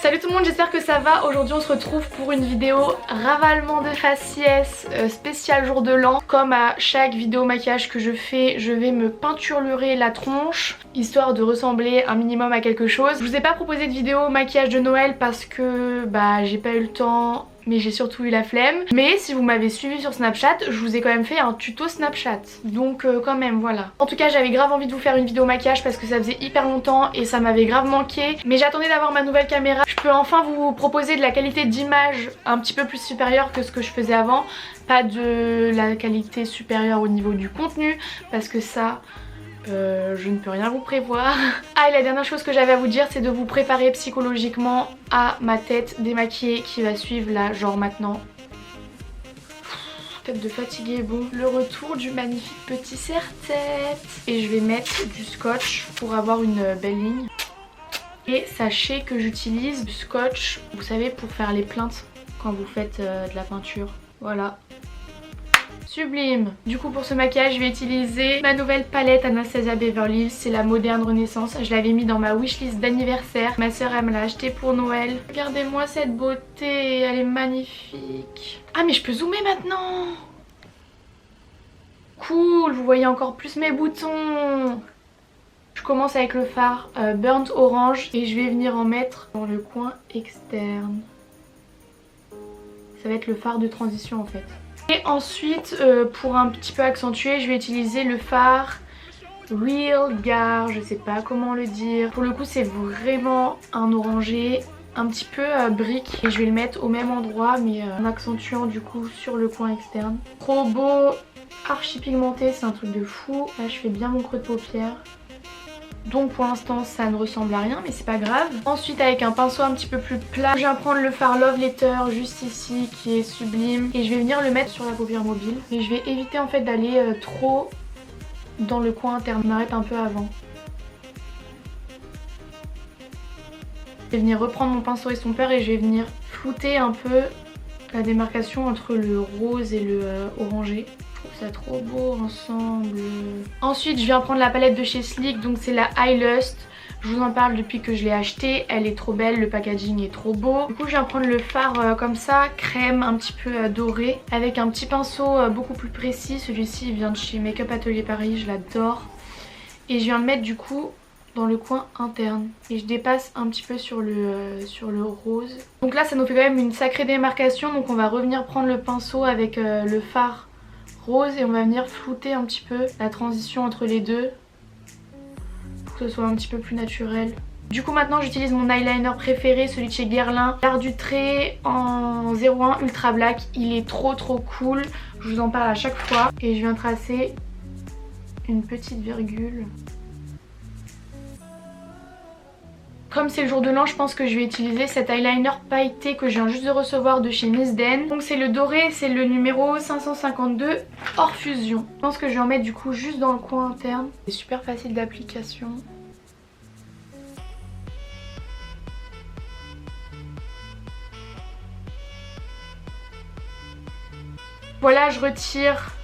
Salut tout le monde, j'espère que ça va. Aujourd'hui on se retrouve pour une vidéo ravalement de faciès spécial jour de l'an. Comme à chaque vidéo maquillage que je fais, je vais me peinturelurer la tronche histoire de ressembler un minimum à quelque chose. Je vous ai pas proposé de vidéo maquillage de Noël parce que j'ai pas eu le temps, mais j'ai surtout eu la flemme. Mais si vous m'avez suivi sur Snapchat, je vous ai quand même fait un tuto Snapchat. Donc quand même voilà. En tout cas j'avais grave envie de vous faire une vidéo maquillage parce que ça faisait hyper longtemps et ça m'avait grave manqué. Mais j'attendais d'avoir ma nouvelle caméra. Je peux enfin vous proposer de la qualité d'image un petit peu plus supérieure que ce que je faisais avant. Pas de la qualité supérieure au niveau du contenu parce que ça... je ne peux rien vous prévoir. Ah, et la dernière chose que j'avais à vous dire, c'est de vous préparer psychologiquement à ma tête démaquillée qui va suivre là, genre maintenant. Tête de fatiguée, bon. Le retour du magnifique petit serre-tête. Et je vais mettre du scotch pour avoir une belle ligne. Et sachez que j'utilise du scotch, vous savez, pour faire les pleintes quand vous faites de la peinture. Voilà. Sublime. Du coup pour ce maquillage je vais utiliser ma nouvelle palette Anastasia Beverly Hills, c'est la Moderne Renaissance. Je l'avais mis dans ma wishlist d'anniversaire. Ma soeur elle me l'a acheté pour Noël. Regardez-moi cette beauté, elle est magnifique. Ah mais je peux zoomer maintenant. Cool, vous voyez encore plus mes boutons. Je commence avec le fard Burnt Orange et je vais venir en mettre dans le coin externe. Ça va être le fard de transition en fait. Et ensuite, pour un petit peu accentuer, je vais utiliser le fard Real Gar, je sais pas comment le dire. Pour le coup, c'est vraiment un orangé, un petit peu brique. Et je vais le mettre au même endroit, mais en accentuant du coup sur le coin externe. Trop beau, archi pigmenté, c'est un truc de fou. Là, je fais bien mon creux de paupière. Donc pour l'instant ça ne ressemble à rien mais c'est pas grave. Ensuite avec un pinceau un petit peu plus plat, je viens prendre le fard Love Letter juste ici qui est sublime. Et je vais venir le mettre sur la paupière mobile. Mais je vais éviter en fait d'aller trop dans le coin interne. Je m'arrête un peu avant. Je vais venir reprendre mon pinceau estomper et je vais venir flouter un peu la démarcation entre le rose et le orangé. C'est trop beau ensemble. Ensuite je viens prendre la palette de chez Sleek, donc c'est la Eye Lust. Je vous en parle depuis que je l'ai achetée, elle est trop belle, le packaging est trop beau. Du coup je viens prendre le fard comme ça, crème un petit peu doré, avec un petit pinceau beaucoup plus précis. Celui-ci vient de chez Make Up Atelier Paris, je l'adore. Et je viens le mettre du coup dans le coin interne. Et je dépasse un petit peu sur le rose. Donc là ça nous fait quand même une sacrée démarcation, donc on va revenir prendre le pinceau avec le fard rose et on va venir flouter un petit peu la transition entre les deux pour que ce soit un petit peu plus naturel. Du coup maintenant j'utilise mon eyeliner préféré, celui de chez Guerlain, l'art du trait en 01 Ultra Black. Il est trop cool, je vous en parle à chaque fois. Et je viens tracer une petite virgule. Comme c'est le jour de l'an, je pense que je vais utiliser cet eyeliner pailleté que je viens juste de recevoir de chez Miss Den. Donc c'est le doré, c'est le numéro 552 hors fusion. Je pense que je vais en mettre du coup juste dans le coin interne. C'est super facile d'application. Voilà, je retire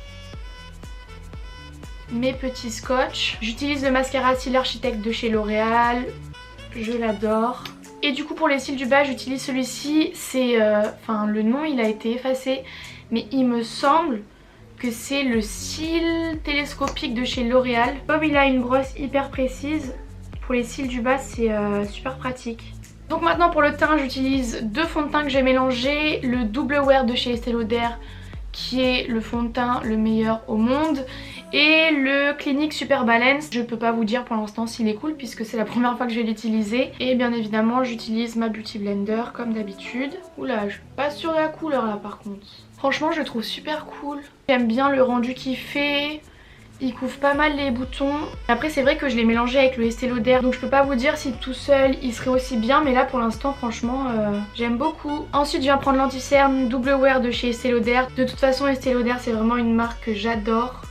mes petits scotch. J'utilise le mascara Cils Architect de chez L'Oréal. Je l'adore. Et du coup pour les cils du bas j'utilise celui-ci. C'est enfin le nom il a été effacé, mais il me semble que c'est le cil télescopique de chez L'Oréal. Comme il a une brosse hyper précise, pour les cils du bas c'est super pratique. Donc maintenant pour le teint j'utilise deux fonds de teint que j'ai mélangés. Le Double Wear de chez Estée Lauder qui est le fond de teint le meilleur au monde, et le Clinique Super Balance. Je peux pas vous dire pour l'instant s'il est cool puisque c'est la première fois que je vais l'utiliser. Et bien évidemment j'utilise ma Beauty Blender comme d'habitude. Oula, je suis pas sûre de la couleur là par contre. Franchement je le trouve super cool. J'aime bien le rendu qu'il fait. Il couvre pas mal les boutons. Après c'est vrai que je l'ai mélangé avec le Estée Lauder, donc je peux pas vous dire si tout seul il serait aussi bien, mais là pour l'instant franchement j'aime beaucoup. Ensuite je viens prendre l'anti-cerne Double Wear de chez Estée Lauder. De toute façon Estée Lauder c'est vraiment une marque que j'adore.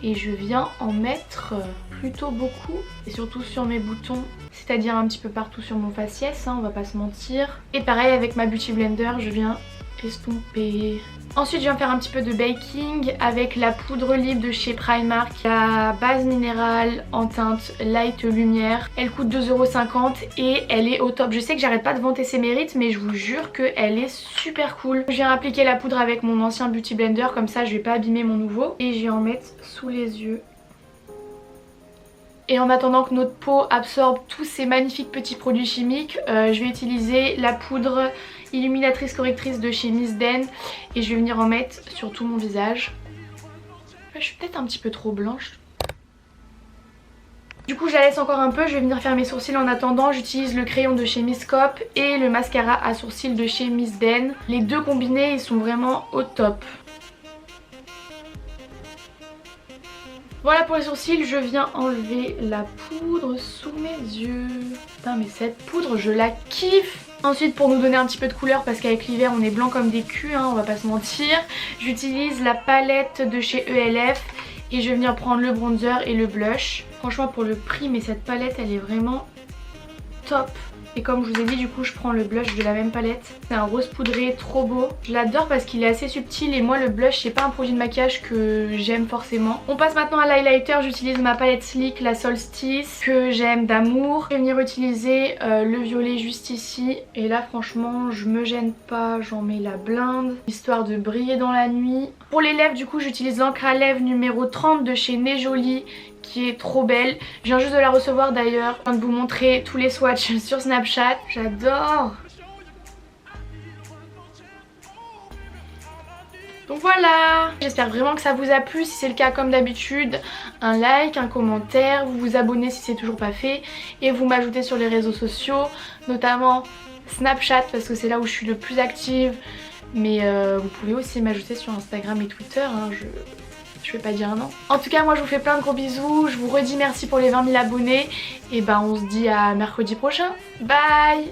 Et je viens en mettre plutôt beaucoup. Et surtout sur mes boutons, c'est-à-dire un petit peu partout sur mon faciès, hein, on va pas se mentir. Et pareil avec ma Beauty Blender, je viens estomper. Ensuite je viens faire un petit peu de baking avec la poudre libre de chez Primark, la base minérale en teinte light lumière. Elle coûte 2,50 € et elle est au top. Je sais que j'arrête pas de vanter ses mérites mais je vous jure qu'elle est super cool. Je viens appliquer la poudre avec mon ancien beauty blender, comme ça je vais pas abîmer mon nouveau. Et je vais en mettre sous les yeux. Et en attendant que notre peau absorbe tous ces magnifiques petits produits chimiques, je vais utiliser la poudre illuminatrice correctrice de chez Miss Den et je vais venir en mettre sur tout mon visage. Je suis peut-être un petit peu trop blanche. Du coup je la laisse encore un peu, je vais venir faire mes sourcils en attendant. J'utilise le crayon de chez Miss Cop et le mascara à sourcils de chez Miss Den. Les deux combinés ils sont vraiment au top. Voilà pour les sourcils, je viens enlever la poudre sous mes yeux. Putain mais cette poudre je la kiffe. Ensuite pour nous donner un petit peu de couleur, parce qu'avec l'hiver on est blanc comme des culs, hein, on va pas se mentir, j'utilise la palette de chez ELF et je vais venir prendre le bronzer et le blush. Franchement pour le prix, mais cette palette elle est vraiment top. Et comme je vous ai dit, du coup je prends le blush de la même palette. C'est un rose poudré trop beau. Je l'adore parce qu'il est assez subtil et moi le blush c'est pas un produit de maquillage que j'aime forcément. On passe maintenant à l'highlighter. J'utilise ma palette Sleek, la Solstice, que j'aime d'amour. Je vais venir utiliser le violet juste ici. Et là franchement je me gêne pas, j'en mets la blinde, histoire de briller dans la nuit. Pour les lèvres du coup j'utilise l'encre à lèvres numéro 30 de chez Nejoli, qui est trop belle. Je viens juste de la recevoir d'ailleurs. Je viens de vous montrer tous les swatchs sur Snapchat. J'adore. Donc voilà, j'espère vraiment que ça vous a plu. Si c'est le cas, comme d'habitude, un like, un commentaire, vous vous abonnez si c'est toujours pas fait et vous m'ajoutez sur les réseaux sociaux, notamment Snapchat parce que c'est là où je suis le plus active, mais vous pouvez aussi m'ajouter sur Instagram et Twitter, hein, je vais pas dire non. En tout cas moi je vous fais plein de gros bisous, je vous redis merci pour les 20 000 abonnés et ben on se dit à mercredi prochain. Bye.